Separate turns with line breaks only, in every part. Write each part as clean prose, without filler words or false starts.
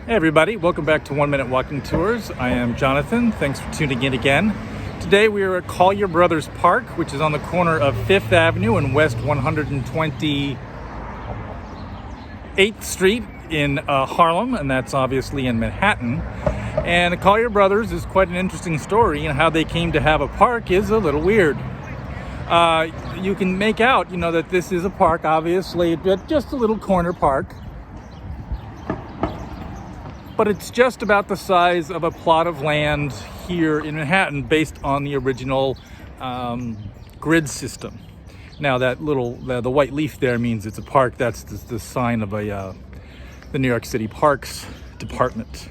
Hey everybody, welcome back to 1 Minute Walking Tours. I am Jonathan. Thanks for tuning in again. Today we are at Collyer Brothers Park, which is on the corner of 5th Avenue and West 128th Street in Harlem, and that's obviously in Manhattan. And the Collyer Brothers is quite an interesting story, and how they came to have a park is a little weird. You can make out, that this is a park, obviously, but just a little corner park. But it's just about the size of a plot of land here in Manhattan based on the original grid system. Now that the white leaf there means it's a park. That's the sign of the New York City Parks Department.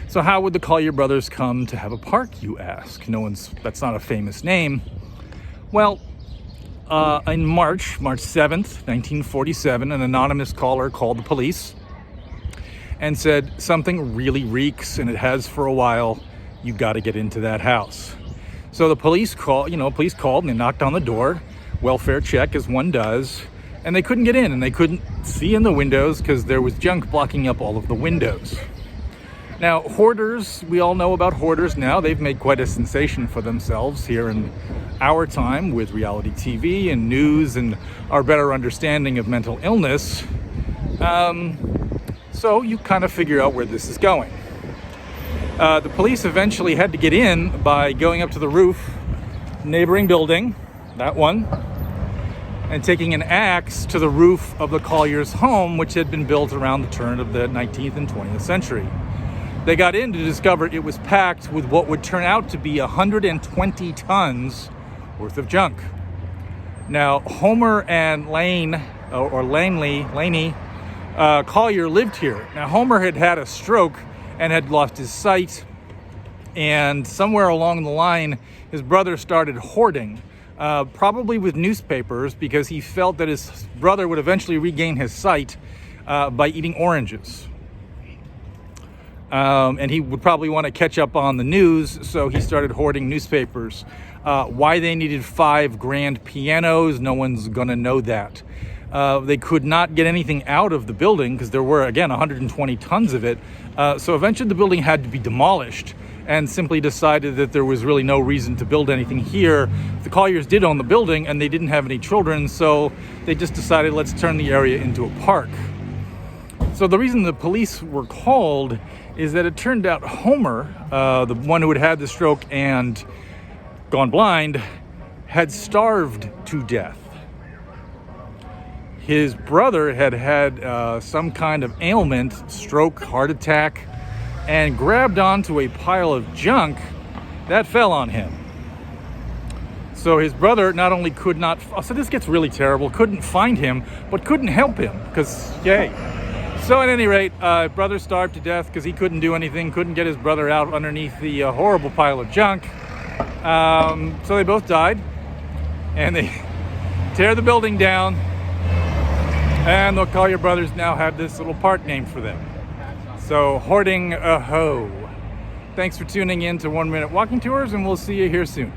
So how would the Collyer Brothers come to have a park, you ask? That's not a famous name. Well, in March 7th, 1947, an anonymous caller called the police and said, something really reeks, and it has for a while. You got to get into that house. So the police called and they knocked on the door, welfare check as one does, and they couldn't get in, and they couldn't see in the windows because there was junk blocking up all of the windows. Now, hoarders, we all know about hoarders now. They've made quite a sensation for themselves here in our time with reality TV and news and our better understanding of mental illness. So you kind of figure out where this is going. The police eventually had to get in by going up to the roof, neighboring building, that one, and taking an axe to the roof of the Collyers' home, which had been built around the turn of the 19th and 20th century. They got in to discover it was packed with what would turn out to be 120 tons worth of junk. Now, Homer and Laney Collyer lived here. Now, Homer had a stroke and had lost his sight, and somewhere along the line, his brother started hoarding, probably with newspapers, because he felt that his brother would eventually regain his sight by eating oranges. And he would probably want to catch up on the news, so he started hoarding newspapers. Why they needed 5 grand pianos, no one's going to know that. They could not get anything out of the building because there were, again, 120 tons of it. So eventually the building had to be demolished, and simply decided that there was really no reason to build anything here. The Collyers did own the building, and they didn't have any children, so they just decided, let's turn the area into a park. So the reason the police were called is that it turned out Homer, the one who had had the stroke and gone blind, had starved to death. His brother had some kind of ailment, stroke, heart attack, and grabbed onto a pile of junk that fell on him. So his brother not only so this gets really terrible, couldn't find him, but couldn't help him, because yay. So at any rate, brother starved to death because he couldn't do anything, couldn't get his brother out underneath the horrible pile of junk. So they both died, and they tear the building down. And the Collyer Brothers now had this little park named for them. So, hoarding a hoe. Thanks for tuning in to 1 Minute Walking Tours, and we'll see you here soon.